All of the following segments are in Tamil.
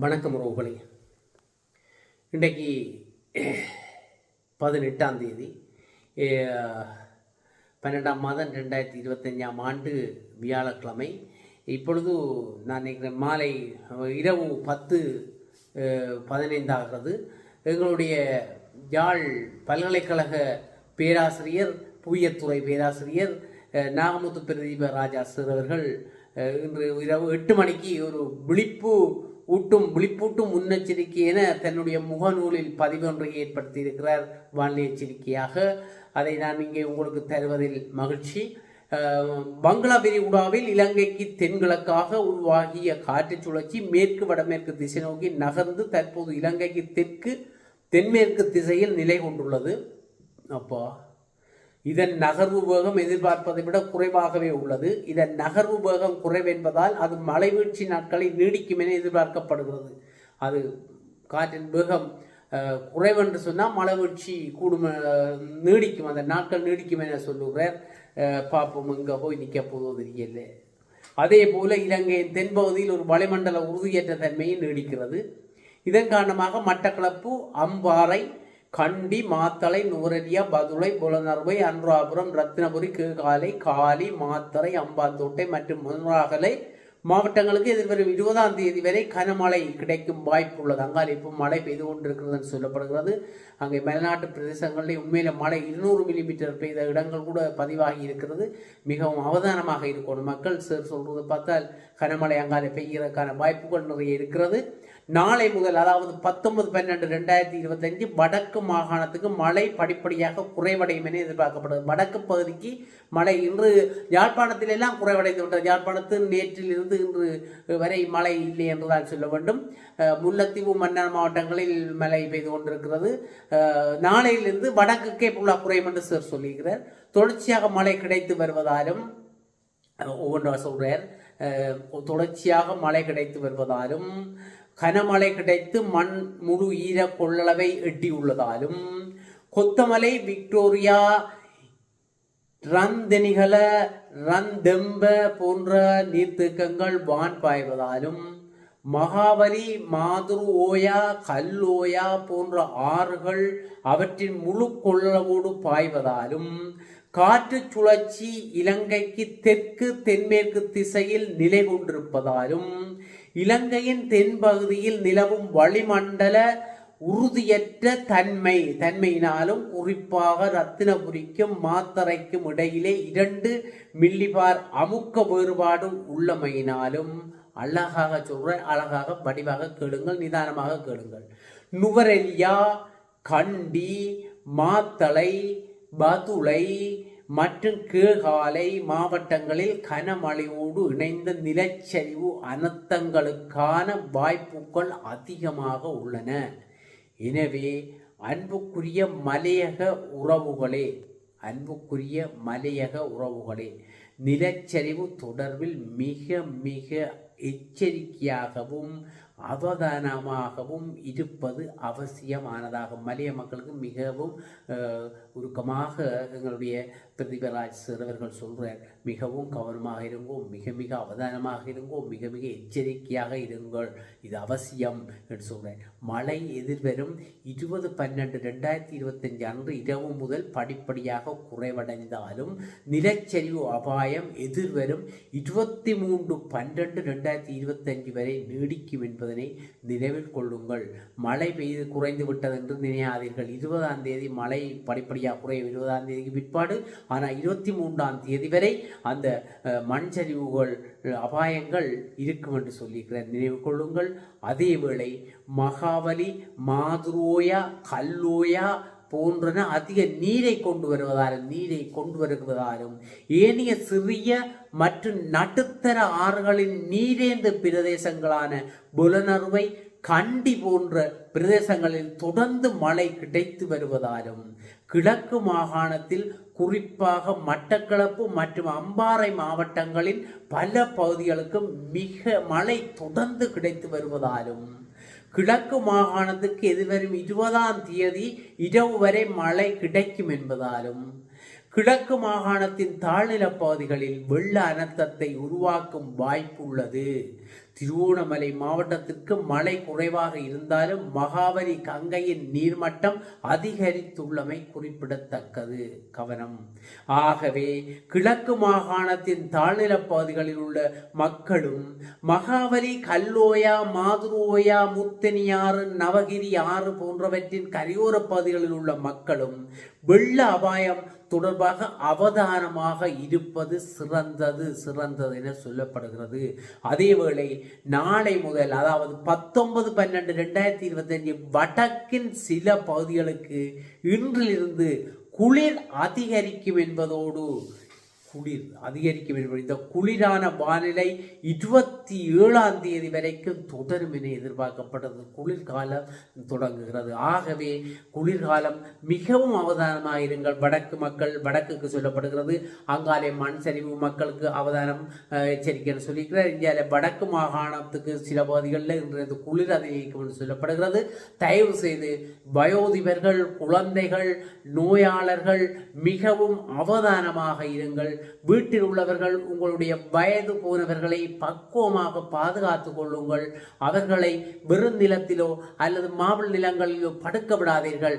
வணக்கம் உறவுகளே. இன்றைக்கு 18ஆம் தேதி 12ஆம் மாதம் 2025ஆம் ஆண்டு வியாழக்கிழமை. இப்பொழுது நான் நினைக்கிறேன் மாலை இரவு 10:15 ஆகிறது. எங்களுடைய யாழ் பல்கலைக்கழக பேராசிரியர், புவியத்துறை பேராசிரியர் நாகமுத்து பிரதீப ராஜா சார் அவர்கள் இன்று இரவு 8 மணிக்கு ஒரு விழிப்பூட்டும் முன்னெச்சரிக்கை என தன்னுடைய முகநூலில் பதிவொன்றை ஏற்படுத்தி இருக்கிறார். வானிலை எச்சரிக்கையாக அதை நான் இங்கே உங்களுக்கு தருவதில் மகிழ்ச்சி. பங்களா விரிகுடாவில் இலங்கைக்கு தென்கிழக்காக உருவாகிய காற்று சுழற்சி மேற்கு வடமேற்கு திசை நோக்கி நகர்ந்து தற்போது இலங்கைக்கு தென்மேற்கு திசையில் நிலை கொண்டுள்ளது. அப்போ இதன் நகர்வு வேகம் எதிர்பார்ப்பதை விட குறைவாகவே உள்ளது. இதன் நகர்வு வேகம் குறைவென்பதால் அது மழை வீழ்ச்சி நாட்களை நீடிக்கும் என எதிர்பார்க்கப்படுகிறது. அது காற்றின் வேகம் குறைவென்று சொன்னால் மழை வீழ்ச்சி கூடும், நீடிக்கும், அந்த நாட்கள் நீடிக்கும் என சொல்லுகிறார். பார்ப்போம் எங்கே போய் நிற்க போதும் தெரியல. அதே போல இலங்கையின் தென்பகுதியில் ஒரு வளிமண்டல உறுதியற்ற தன்மையை நீடிக்கிறது. இதன் காரணமாக மட்டக்களப்பு, அம்பாறை, கண்டி, மாத்தளை, நுவரெலியா, பதுளை, புலனறுவை, அனுராபுரம், ரத்தினபுரி, கேகாலை, காலி, மாத்தறை, அம்பாந்தோட்டை மற்றும் முன்றாகலை மாவட்டங்களுக்கு எதிர்வரும் 20ஆம் தேதி வரை கனமழை கிடைக்கும் வாய்ப்பு உள்ளது. அங்கால் இப்போ மழை பெய்து கொண்டிருக்கிறது சொல்லப்படுகிறது. அங்கே மலைநாட்டு பிரதேசங்களில் உண்மையில மழை 200 மில்லிமீட்டர் பெய்த இடங்கள் கூட பதிவாகி இருக்கிறது. மிகவும் அவதானமாக இருக்கணும் மக்கள். சொல்றது பார்த்தால் கனமழை அங்காலே பெய்கிறதுக்கான வாய்ப்புகள் நிறைய இருக்கிறது. நாளை முதல், அதாவது 19/12/2025 வடக்கு மாகாணத்துக்கு மழை படிப்படியாக குறைவடையும் என எதிர்பார்க்கப்படுகிறது. வடக்கு பகுதிக்கு மழை இன்று யாழ்ப்பாணத்தில் எல்லாம் குறைவடைந்து விட்டது. யாழ்ப்பாணத்தில் நேற்றிலிருந்து இன்று வரை மழை இல்லை என்றுதான் சொல்ல வேண்டும். முல்லைத்தீவு, மன்னார் மாவட்டங்களில் மழை பெய்து கொண்டிருக்கிறது. நாளையிலிருந்து வடக்குக்கே புள்ளா குறையும் என்று சார் சொல்லுகிறார். தொடர்ச்சியாக மழை கிடைத்து வருவதாலும் ஒவ்வொன்றா சொல்றார். தொடர்ச்சியாக மழை கிடைத்து வருவதாலும் கனமழை கிடைத்து மண் முழு ஈர கொள்ளளவை எட்டியுள்ளதாலும் கொத்தமலை, விக்டோரியா, ரந்தெனிகல, ரந்தெம்ப போன்ற நீர்த்தேக்கங்கள் வான் பாய்வதாலும் மகாவலி, மாதுரு ஓயா, கல்லோயா போன்ற ஆறுகள் அவற்றின் முழு கொள்ளளவோடு பாய்வதாலும் காற்று சுழற்சி இலங்கைக்கு தென்மேற்கு திசையில் நிலை கொண்டிருப்பதாலும் இலங்கையின் தென்பகுதியில் நிலவும் வளிமண்டல உறுதியற்ற தன்மையினாலும் குறிப்பாக ரத்தினபுரிக்கும் மாத்தறைக்கும் இடையிலே 2 மில்லிபார் அமுக்க வேறுபாடு உள்ளமையினாலும், அழகாக சொல்ற, அழகாக வடிவாக கேளுங்கள், நிதானமாக கேளுங்கள். நுவரெலியா, கண்டி, மாத்தளை, பதுளை மற்றும் கேகாலை மாவட்டங்களில் கனமழையோடு இணைந்த நிலச்சரிவு அனர்த்தங்களுக்கான வாய்ப்புகள் அதிகமாக உள்ளன. எனவே அன்புக்குரிய மலையக உறவுகளே, நிலச்சரிவு தொடர்பில் மிக மிக எச்சரிக்கையாகவும் அவதானமாகவும் இருப்பது அவசியமானதாகும். மலைய மக்களுக்கு மிகவும் உருக்கமாக எங்களுடைய பிரதிபராஜ் சார் அவர்கள் சொல்கிறார், மிகவும் கவனமாக இருங்கோ, மிக மிக அவதானமாக இருங்கோ, மிக மிக எச்சரிக்கையாக இருங்கள், இது அவசியம் என்று சொல்கிறார். மழை எதிர்வரும் 20/12/2025 அன்று இரவு முதல் படிப்படியாக குறைவடைந்தாலும் நிலச்சரிவு அபாயம் எதிர்வரும் 23/12/2025 வரை நீடிக்கும் என்பதனை நினைவில் கொள்ளுங்கள். மழை பெய்து குறைந்து விட்டது என்று நினையாதீர்கள். 20ஆம் தேதி மழை படிப்படியாக குறையும், 20ஆம் தேதிக்கு பிற்பாடு. ஆனால் 23ஆம் தேதி வரை அந்த மண் சரிவுகள் அபாயங்கள் இருக்கும் என்று சொல்லியிருக்கிறார், நினைவு கொள்ளுங்கள். அதேவேளை மகாவலி, மாதுரோயா, கல்லோயா போன்றன அதிக நீரை கொண்டு வருவதாலும் ஏனைய சிறிய மற்றும் நடுத்தர ஆறுகளின் நீரேந்த பிரதேசங்களான புலனறுவை, கண்டி போன்ற பிரதேசங்களில் தொடர்ந்து மழை கிடைத்து வருவதாலும் கிழக்கு மாகாணத்தில் குறிப்பாக மட்டக்களப்பு மற்றும் அம்பாறை மாவட்டங்களின் பல பகுதிகளுக்கு மிக மழை தொடர்ந்து கிடைத்து வருவதாலும் கிழக்கு மாகாணத்துக்கு எதிர்வரும் 20ஆம் தேதி இரவு வரை மழை கிடைக்கும் என்பதாலும் கிழக்கு மாகாணத்தின் தாழ்நில பகுதிகளில் வெள்ள அனர்த்தத்தை உருவாக்கும் வாய்ப்பு உள்ளது. திருவோணமலை மாவட்டத்திற்கு மழை குறைவாக இருந்தாலும் மகாவலி கங்கையின் நீர்மட்டம் அதிகரித்துள்ளமை குறிப்பிடத்தக்கது. கவனம். ஆகவே கிழக்கு மாகாணத்தின் தாழ்நிலப் பகுதிகளில் உள்ள மக்களும் மகாவலி, கல்லோயா, மாதுரோயா, முத்தனியாறு, நவகிரி ஆறு போன்றவற்றின் கரையோர பகுதிகளில் உள்ள மக்களும் வெள்ள அபாயம் தொடர்பாக அவதானமாக இருப்பது சிறந்தது என சொல்லப்படுகிறது. அதேவேளை நாளை முதல், அதாவது 19/12/2025 வடக்கின் சில பகுதிகளுக்கு இன்றிலிருந்து குளிர் அதிகரிக்கும் என்பதோடு இந்த குளிரான வானிலை 27ஆம் தேதி வரைக்கும் தொடரும் என எதிர்பார்க்கப்பட்டது. குளிர்காலம் தொடங்குகிறது. ஆகவே குளிர்காலம் மிகவும் அவதானமாக இருங்கள். வடக்கு மக்கள், வடக்குக்கு சொல்லப்படுகிறது. அங்காலே மண் சரிவு மக்களுக்கு அவதானம் எச்சரிக்கை சொல்லியிருக்கிறார். இந்தியாவில் வடக்கு மாகாணத்துக்கு சில பகுதிகளில் இன்று குளிர் அதிகரிக்கும் என்று சொல்லப்படுகிறது. தயவு செய்து வயோதிபர்கள், குழந்தைகள், நோயாளர்கள் மிகவும் அவதானமாக இருங்கள். வீட்டில் உள்ளவர்கள் உங்களுடைய வயது போனவர்களை பக்குவமாக பாதுகாத்துக் கொள்ளுங்கள். அவர்களை வெறும் நிலத்திலோ அல்லது மாபிள் நிலங்களிலோ படுக்க விடாதீர்கள்.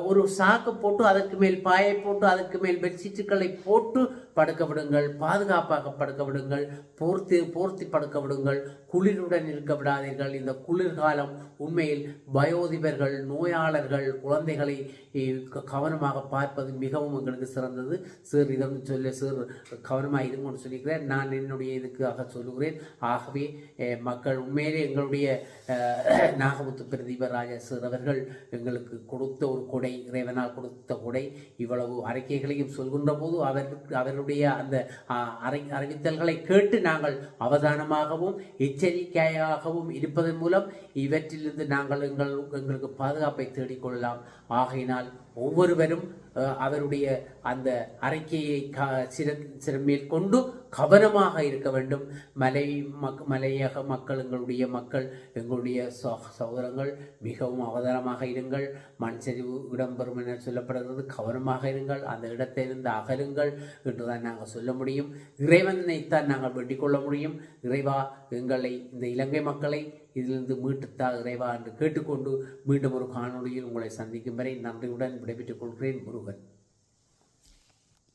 ஒரு சாக்கு போட்டு அதற்கு மேல் பாயை போட்டு அதற்கு மேல் பெட்ஷீட்டுகளை போட்டு படுக்க விடுங்கள். பாதுகாப்பாக படுக்க விடுங்கள். போர்த்தி படுக்க விடுங்கள். குளிருடன் இருக்க விடாதீர்கள். இந்த குளிர்காலம் உண்மையில் வயோதிபர்கள், நோயாளர்கள், குழந்தைகளை கவனமாக பார்ப்பது மிகவும் எங்களுக்கு சிறந்தது. சார் இதை சொல்ல சார் கவனமாக இருங்கன்னு சொல்லிக்கிறேன். நான் என்னுடைய இதுக்காக சொல்லுகிறேன். ஆகவே மக்கள் உண்மையிலே எங்களுடைய நாகமுத்து பிரதீபராஜ சார் அவர்கள் எங்களுக்கு கொடுத்த ஒரு கொடை, இறைவனால் கொடுத்த கொடை. இவ்வளவு அறிக்கைகளையும் சொல்கின்ற போது அவருடைய அந்த அறிவித்தல்களை கேட்டு நாங்கள் அவதானமாகவும் எச்சரிக்கையாகவும் இருப்பதன் மூலம் இவற்றிலிருந்து நாங்கள் எங்களுக்கு பாதுகாப்பை தேடிக்கொள்ளலாம். ஆகையினால் ஒவ்வொருவரும் அவருடைய அந்த அறிக்கையை சிறமேல் கொண்டு கவனமாக இருக்க வேண்டும். மலையக மக்கள், எங்களுடைய மக்கள், எங்களுடைய சகோதரங்கள் மிகவும் அவதானமாக இருங்கள். மண் சரிவு இடம்பெறும் என சொல்லப்படுகிறது. கவனமாக இருங்கள். அந்த இடத்திலிருந்து அகலுங்கள் என்றுதான் நாங்கள் சொல்ல முடியும். இறைவனைத்தான் நாங்கள் வேண்டிக் கொள்ள முடியும். இறைவா எங்களை, இந்த இலங்கை மக்களை இதிலிருந்து மீட்டுத்தா இறைவா என்று கேட்டுக்கொண்டு மீண்டும் ஒரு காணொளியில் உங்களை சந்திக்கும் வரை நன்றியுடன் விடைபெற்றுக் கொள்கிறேன். முருகன்.